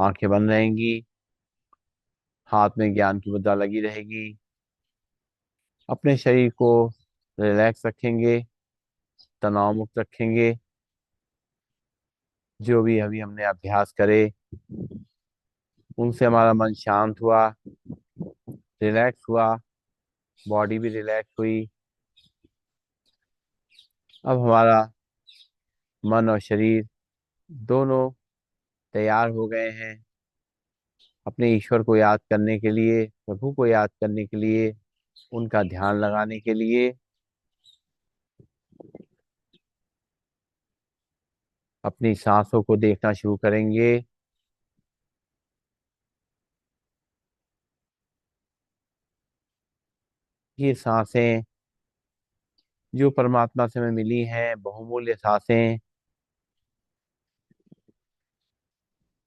आंखें बंद रहेंगी। हाथ में ज्ञान की मुद्रा लगी रहेगी। अपने शरीर को रिलैक्स रखेंगे, तनाव मुक्त रखेंगे। जो भी अभी हमने अभ्यास करे उनसे हमारा मन शांत हुआ, रिलैक्स हुआ, बॉडी भी रिलैक्स हुई। अब हमारा मन और शरीर दोनों तैयार हो गए हैं अपने ईश्वर को याद करने के लिए, प्रभु को याद करने के लिए, उनका ध्यान लगाने के लिए। अपनी सांसों को देखना शुरू करेंगे। ये सांसें जो परमात्मा से हमें मिली हैं, बहुमूल्य सांसें,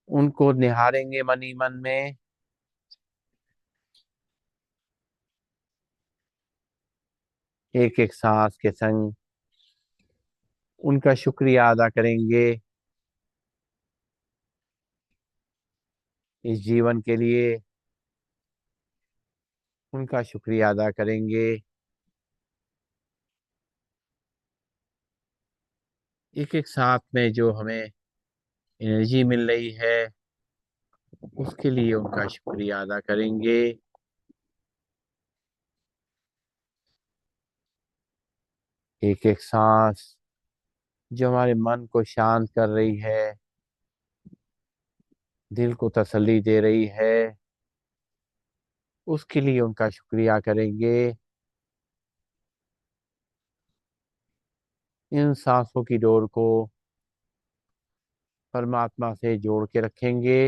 उनको निहारेंगे मन ही मन में। एक एक सांस के संग उनका शुक्रिया अदा करेंगे इस जीवन के लिए। उनका शुक्रिया अदा करेंगे एक एक सांस में जो हमें एनर्जी मिल रही है, उसके लिए उनका शुक्रिया अदा करेंगे। एक एक सांस जो हमारे मन को शांत कर रही है, दिल को तसल्ली दे रही है, उसके लिए उनका शुक्रिया करेंगे। इन सांसों की डोर को परमात्मा से जोड़ के रखेंगे।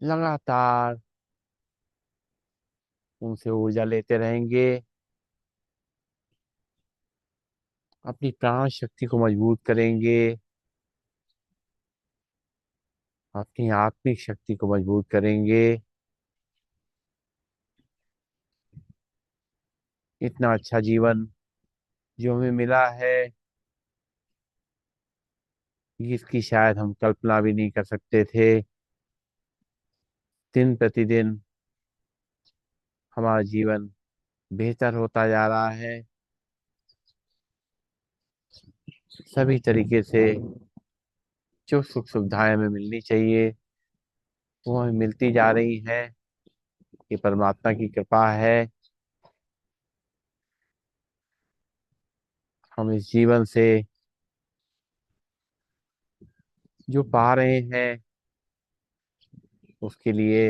लगातार उनसे ऊर्जा लेते रहेंगे। अपनी प्राण शक्ति को मजबूत करेंगे। अपनी आत्मिक शक्ति को मजबूत करेंगे। इतना अच्छा जीवन जो हमें मिला है, इसकी शायद हम कल्पना भी नहीं कर सकते थे। दिन प्रतिदिन हमारा जीवन बेहतर होता जा रहा है। सभी तरीके से जो सुख सुविधाएं हमें मिलनी चाहिए वो हमें मिलती जा रही हैं। ये परमात्मा की कृपा है। हम इस जीवन से जो पा रहे हैं उसके लिए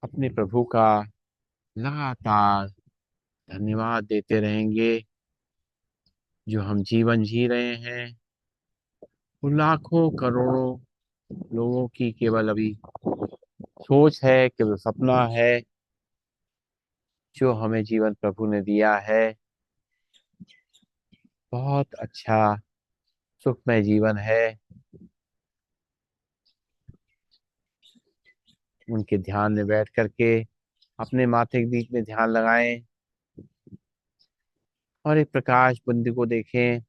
अपने प्रभु का लगातार धन्यवाद देते रहेंगे। जो हम जीवन जी रहे हैं वो लाखों करोड़ों लोगों की केवल अभी सोच है, केवल सपना है। जो हमें जीवन प्रभु ने दिया है, बहुत अच्छा सुखमय जीवन है। उनके ध्यान में बैठ करके अपने माथे के बीच में ध्यान लगाएं और एक प्रकाश बिंदु को देखें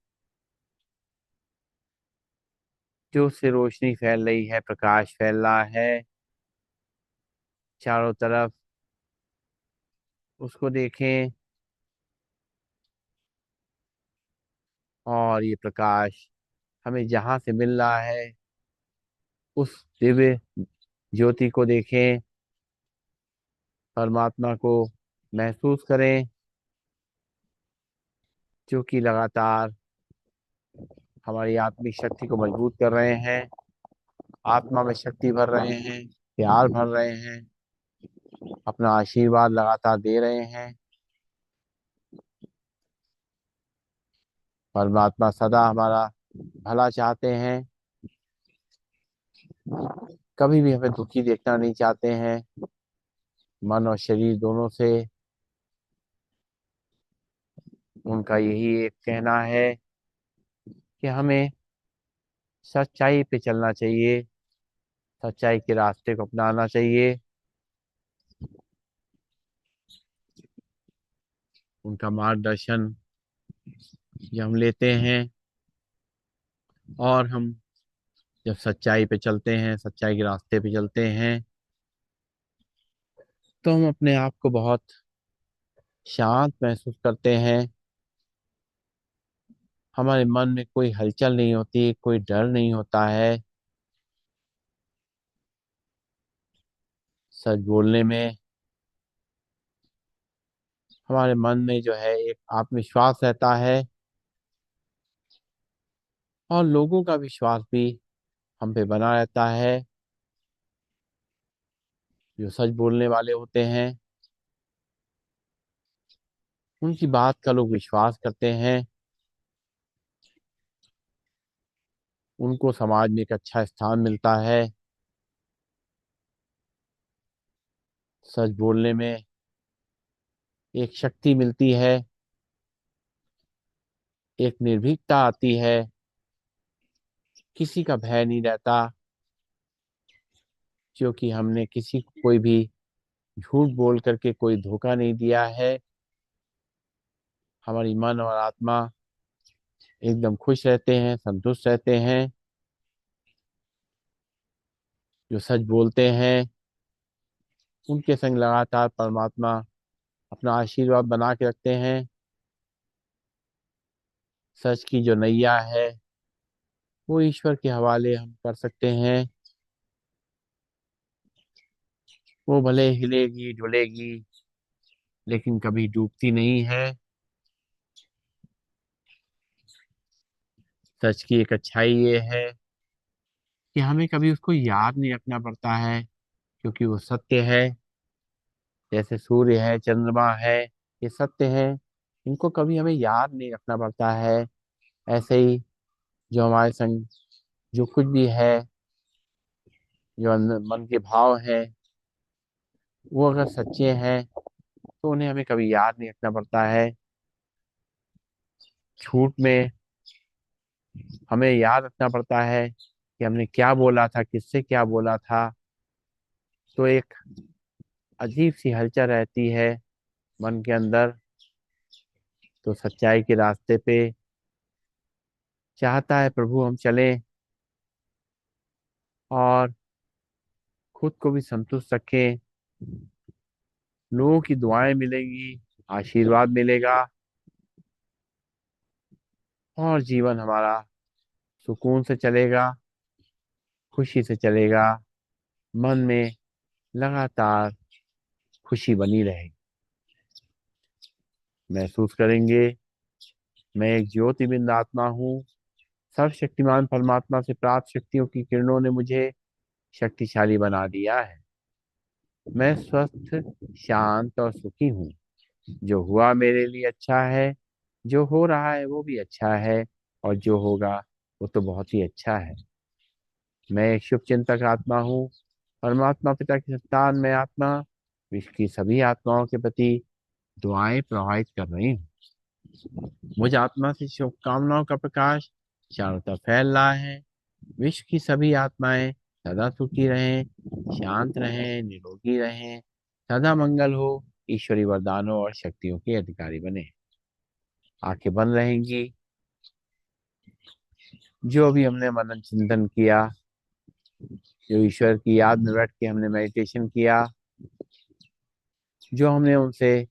जो उससे रोशनी फैल रही है, प्रकाश फैल रहा है चारों तरफ। उसको देखें और ये प्रकाश हमें जहां से मिल रहा है उस दिव्य ज्योति को देखें, परमात्मा को महसूस करें जो कि लगातार हमारी आत्मिक शक्ति को मजबूत कर रहे हैं, आत्मा में शक्ति भर रहे हैं, प्यार भर रहे हैं, अपना आशीर्वाद लगातार दे रहे हैं। परमात्मा सदा हमारा भला चाहते हैं, कभी भी हमें दुखी देखना नहीं चाहते हैं। मन और शरीर दोनों से उनका यही एक कहना है कि हमें सच्चाई पे चलना चाहिए, सच्चाई के रास्ते को अपनाना चाहिए। उनका मार्गदर्शन जब हम लेते हैं और हम जब सच्चाई पे चलते हैं, सच्चाई के रास्ते पे चलते हैं, तो हम अपने आप को बहुत शांत महसूस करते हैं। हमारे मन में कोई हलचल नहीं होती, कोई डर नहीं होता है। सच बोलने में हमारे मन में जो है एक आत्मविश्वास रहता है, और लोगों का विश्वास भी हम पे बना रहता है। जो सच बोलने वाले होते हैं, उनकी बात का लोग विश्वास करते हैं। उनको समाज में एक अच्छा स्थान मिलता है। सच बोलने में एक शक्ति मिलती है, एक निर्भीकता आती है। किसी का भय नहीं रहता, क्योंकि हमने किसी को कोई भी झूठ बोल करके कोई धोखा नहीं दिया है। हमारी मन और आत्मा एकदम खुश रहते हैं, संतुष्ट रहते हैं। जो सच बोलते हैं, उनके संग लगातार परमात्मा अपना आशीर्वाद बना के रखते हैं। सच की जो नैया है, वो ईश्वर के हवाले हम कर सकते हैं। वो भले हिलेगी डुलेगी, लेकिन कभी डूबती नहीं है। सच की एक अच्छाई ये है कि हमें कभी उसको याद नहीं रखना पड़ता है, क्योंकि वो सत्य है। जैसे सूर्य है, चंद्रमा है, ये सत्य है। इनको कभी हमें याद नहीं रखना पड़ता है। ऐसे ही जो हमारे संग जो कुछ भी है, जो मन के भाव हैं, वो अगर सच्चे हैं, तो उन्हें हमें कभी याद नहीं रखना पड़ता है। झूठ में हमें याद रखना पड़ता है कि हमने क्या बोला था, किससे क्या बोला था। तो एक अजीब सी हलचल रहती है मन के अंदर। तो सच्चाई के रास्ते पे चाहता है प्रभु हम चलें, और खुद को भी संतुष्ट रखें। लोगों की दुआएं मिलेंगी, आशीर्वाद मिलेगा, और जीवन हमारा सुकून से चलेगा, खुशी से चलेगा। मन में लगातार खुशी बनी रहेगी। महसूस करेंगे, मैं एक ज्योतिबिंद आत्मा हूँ। सर्वशक्तिमान परमात्मा से प्राप्त शक्तियों की किरणों ने मुझे शक्तिशाली बना दिया है। मैं स्वस्थ, शांत और सुखी हूँ। जो हुआ मेरे लिए अच्छा है, जो हो रहा है वो भी अच्छा है, और जो होगा वो तो बहुत ही अच्छा है। मैं एक शुभ चिंतक आत्मा हूँ। परमात्मा पिता की संतान में आत्मा विश्व की सभी आत्माओं के प्रति दुआएं प्रवाहित कर रही हूँ। मुझ आत्मा से शुभकामनाओं का प्रकाश चारों तरफ फैल रहा है। विश्व की सभी आत्माएं सदा सुखी रहें, शांत रहें, निरोगी रहें, सदा मंगल हो, ईश्वरी वरदानों और शक्तियों के अधिकारी बने। आंखें बंद रहेंगी। जो भी हमने मनन चिंतन किया, जो ईश्वर की याद में बैठ के हमने मेडिटेशन किया, जो हमने उनसे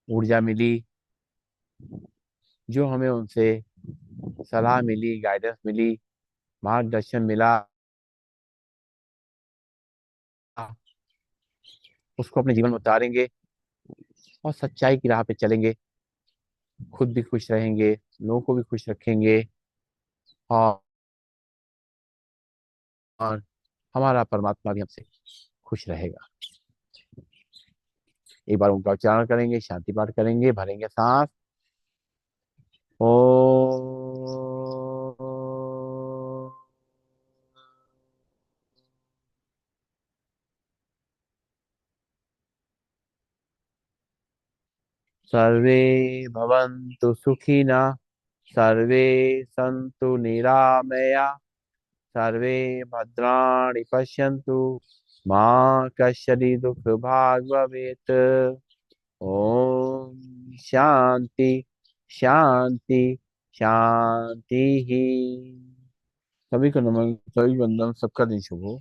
ऊर्जा मिली, जो हमें उनसे सलाह मिली, गाइडेंस मिली, मार्गदर्शन मिला, उसको अपने जीवन में उतारेंगे और सच्चाई की राह पे चलेंगे। खुद भी खुश रहेंगे, लोगों को भी खुश रखेंगे, और हमारा परमात्मा भी हमसे खुश रहेगा। एक बार उनका उच्चारण करेंगे, शांति पाठ करेंगे, भरेंगे सांस। ओ सर्वे भवन्तु सुखिनः, सर्वे सन्तु निरामया, सर्वे भद्राणि पश्यन्तु, माँ कश्चित् दुःखभाग् भवेत्। ओम शांति, शांति, शांति ही। सभी को नमन, सभी वंदन, सबका दिन शुभ हो।